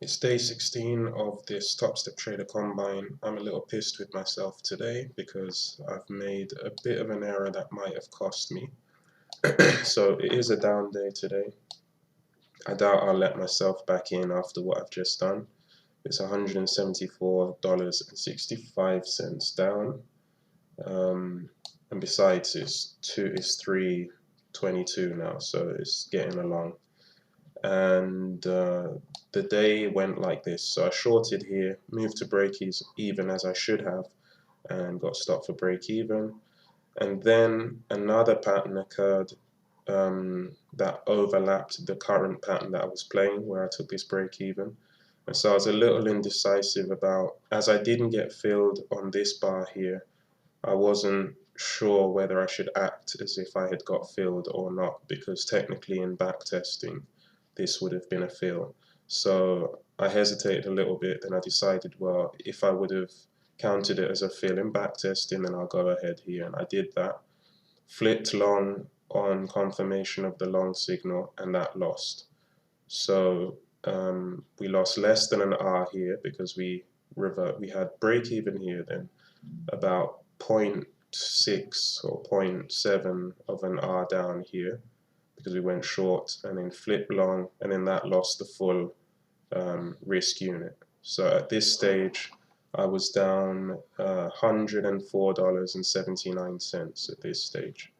It's day 16 of this Top Step Trader Combine. I'm a little pissed with myself today because I've made a bit of an error that might have cost me. So it is a down day today. I doubt I'll let myself back in after what I've just done. It's $174.65 down. And besides, it's 3:22 now, so it's getting along. And the day went like this. So I shorted here, moved to break even as I should have, and got stopped for break even. And then another pattern occurred that overlapped the current pattern that I was playing, where I took this break even. And so I was a little indecisive about, as I didn't get filled on this bar here, I wasn't sure whether I should act as if I had got filled or not, because technically in backtesting, this would have been a fill. So I hesitated a little bit, and I decided, well, if I would have counted it as a fill in backtesting, then I'll go ahead here, and I did that. Flipped long on confirmation of the long signal, and that lost. So we lost less than an R here because we had break even here, then about 0.6 or 0.7 of an R down here because we went short, and then flip long, and then that lost the full risk unit. So at this stage I was down $104.79 at this stage,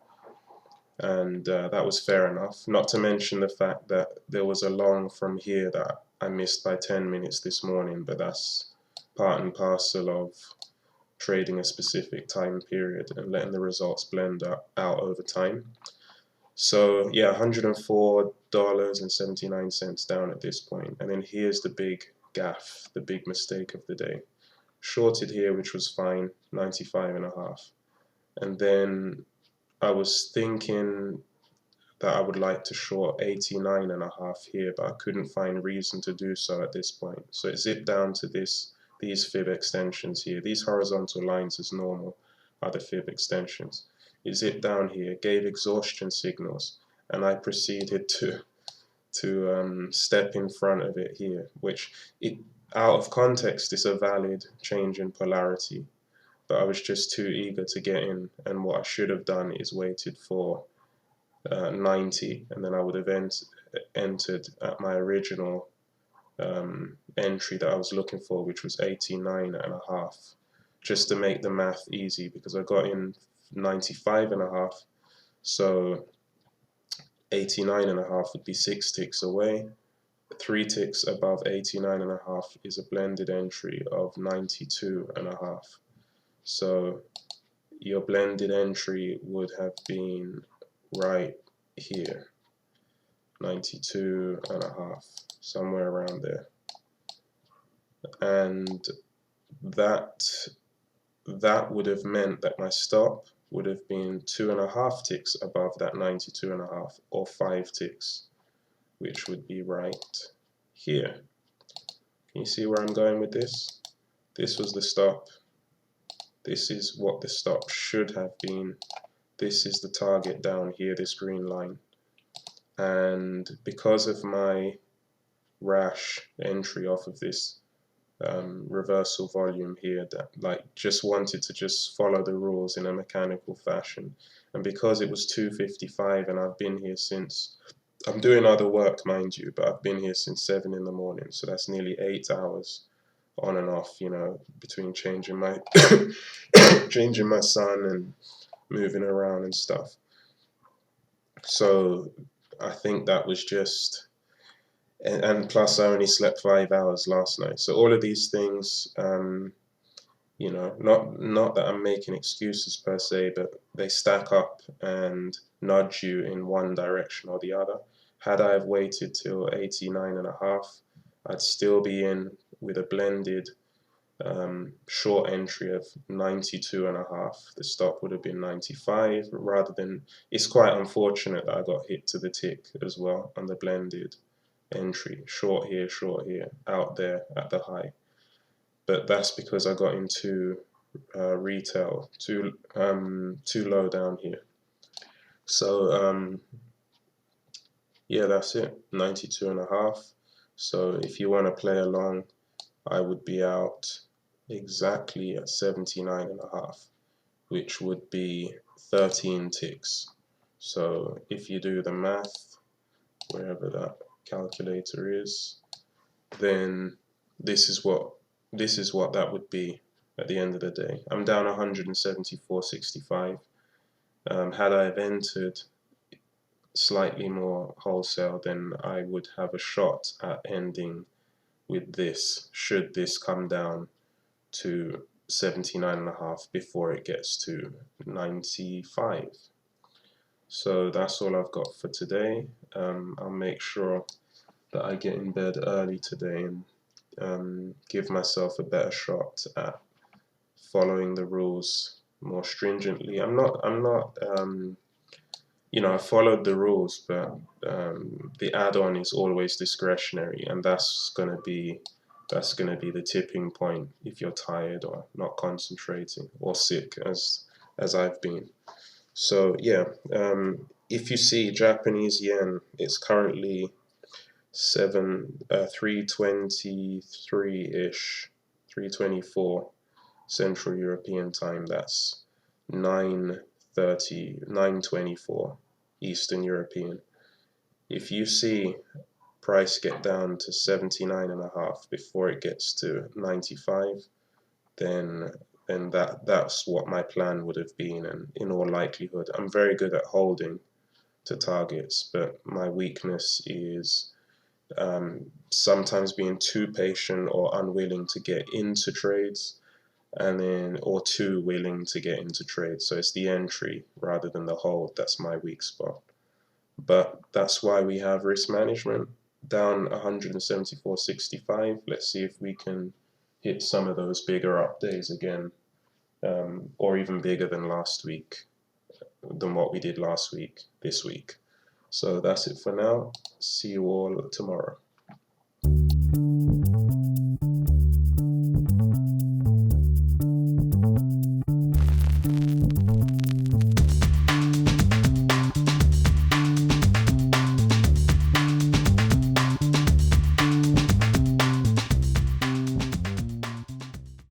and that was fair enough, not to mention the fact that there was a long from here that I missed by 10 minutes this morning, but that's part and parcel of trading a specific time period and letting the results blend out over time. So yeah, $104.79 down at this point. And then here's the big gaff, the big mistake of the day. Shorted here, which was fine, 95.5. And then I was thinking that I would like to short 89.5 here, but I couldn't find reason to do so at this point. So it zipped down to these fib extensions here. These horizontal lines as normal are the fib extensions. It zipped down here, gave exhaustion signals, and I proceeded to step in front of it here, which out of context is a valid change in polarity, but I was just too eager to get in, and what I should have done is waited for 90, and then I would have entered at my original entry that I was looking for, which was 89.5, just to make the math easy, because I got in 95.5, so 89.5 would be 6 ticks away. 3 ticks above 89.5 is a blended entry of 92.5. So your blended entry would have been right here, 92.5, somewhere around there. And that would have meant that my stop would have been 2.5 ticks above that 92.5, or 5 ticks, which would be right here. Can you see where I'm going with this? This was the stop. This is what the stop should have been. This is the target down here, this green line. And because of my rash entry off of this reversal volume here, that just wanted to just follow the rules in a mechanical fashion, and because it was 2:55 and I've been here since, I'm doing other work mind you, but I've been here since 7 in the morning, so that's nearly 8 hours on and off, you know, between changing my changing my son and moving around and stuff. So I think that was just, and plus I only slept 5 hours last night. So all of these things, you know, not that I'm making excuses per se, but they stack up and nudge you in one direction or the other. Had I have waited till 89.5, I'd still be in with a blended short entry of 92.5. The stop would have been 95 rather than, it's quite unfortunate that I got hit to the tick as well on the blended entry, short here, out there at the high. But that's because I got into retail too low down here. So yeah, that's it, 92.5. So if you want to play along, I would be out exactly at 79.5, which would be 13 ticks. So if you do the math, wherever that calculator is, then this is what that would be at the end of the day. I'm down 174.65. Had I have entered slightly more wholesale, then I would have a shot at ending with this, should this come down to 79.5 before it gets to 95. So that's all I've got for today. I'll make sure that I get in bed early today and give myself a better shot at following the rules more stringently. I'm not you know, I followed the rules, but the add-on is always discretionary, and that's gonna be the tipping point if you're tired or not concentrating or sick, as I've been. So yeah, if you see Japanese yen, it's currently 323-ish, 324 Central European time. That's 9:30, 9:24 Eastern European. If you see price get down to 79.5 before it gets to 95, then that's what my plan would have been, and in all likelihood, I'm very good at holding to targets, but my weakness is sometimes being too patient or unwilling to get into trades, and then or too willing to get into trades. So it's the entry rather than the hold that's my weak spot. But that's why we have risk management down 174.65. Let's see if we can hit some of those bigger up days again, or even bigger than last week, than what we did last week, this week. So that's it for now. See you all tomorrow.